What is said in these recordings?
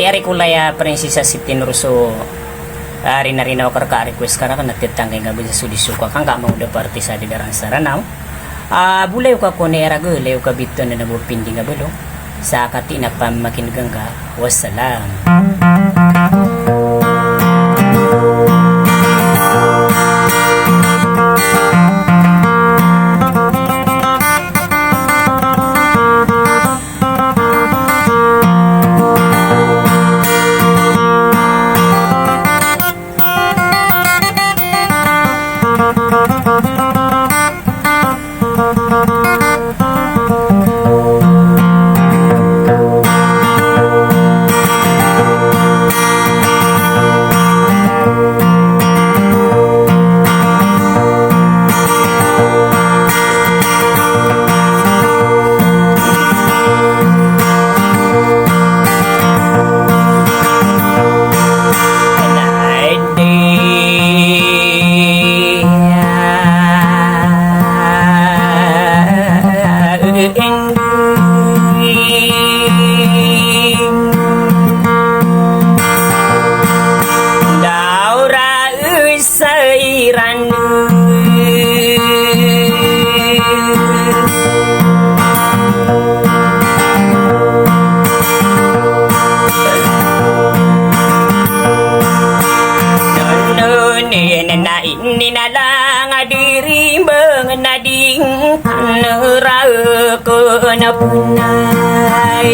ari kulaya prinsesa Siti Nurso ari narinaw ka request kara kan natitang kay gabi sa sudisuka kang ka mau da party sa didaran saranaw bulay ka ko ne era gulay ka bito na nabupindi nga belo sa katina pamakingang ka wassalam. Ninalang diri mengenading panera kena punai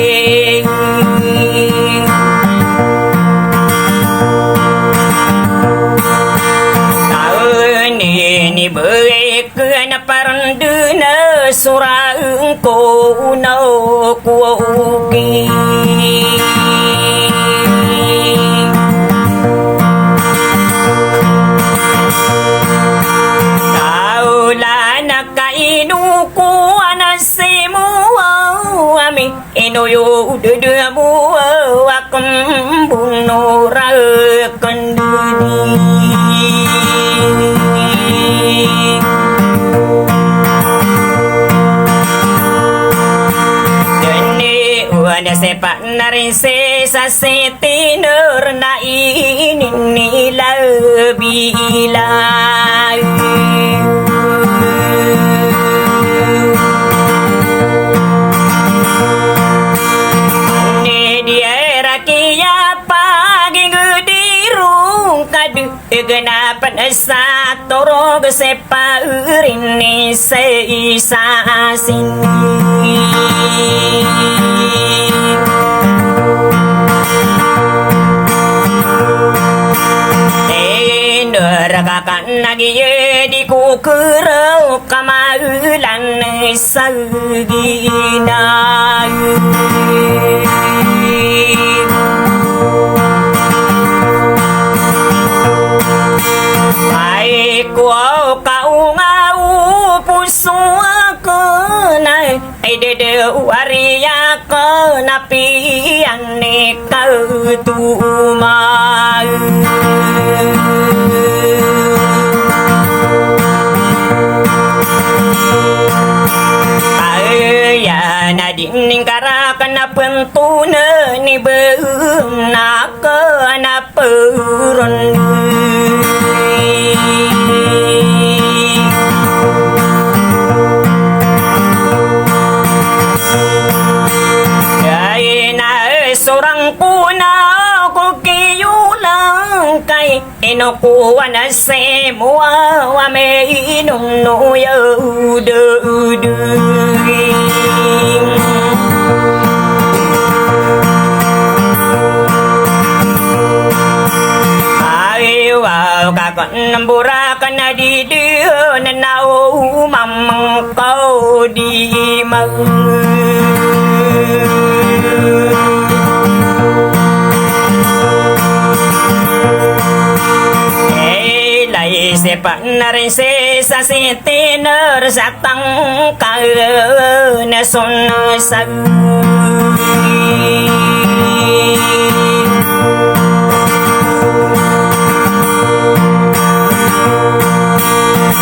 tahun ini baik kena paranduna surang kono kuoki inoyo dedamu akan bunuh kenduni dene wana sepak narinse sasiti nurna ini lebih Genapan satoro gesepa urini seisa sini Nerakakan lagi di kukurau kamaulan sagina dede waria ko napi ane kau tuma aya nading kara kana pentuna ni beum nak na purun inokuha na semua wa me inong no yaudu ayo kakon nambura kana di dia na nau mamang kau di mag sepak narin sa Siti Nursatang na sunasag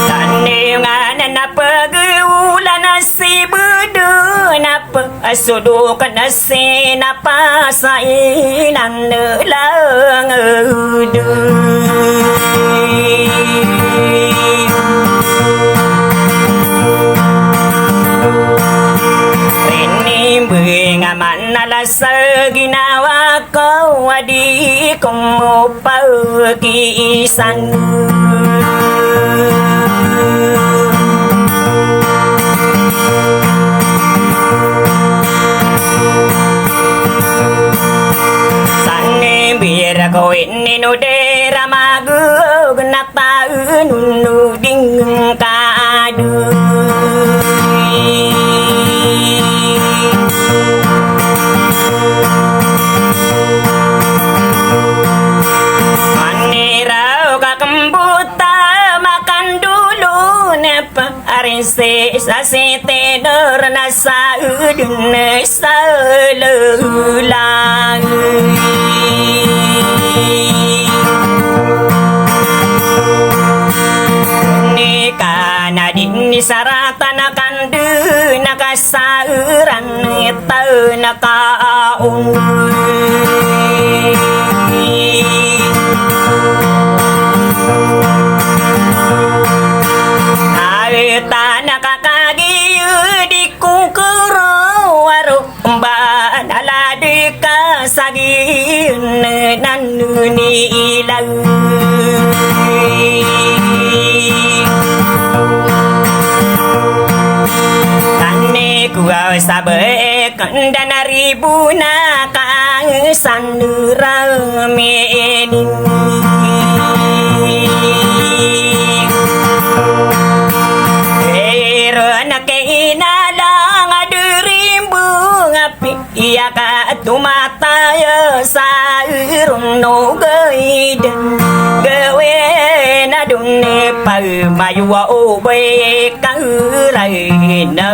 tani nga na napag-ulan na si Budo na sudu kana senapa sainan lang du manala sa ginawa ko di kong pagkiisan sanne bira ko ininudera magug na taununuding kadu Arinse sa tenor na sa udun sa lulang ni kana din ni sarata na kandu nakasauran ito nakaun nakakagiyo di kong kurawaro banaladi ka sa nanunilang tane kuwa sabe kanda na ribu na kang sanuramin inalang adirimbung api iya ka tumataya sa irong gaidan gawe na dunne pagmaywa obe ka ulay na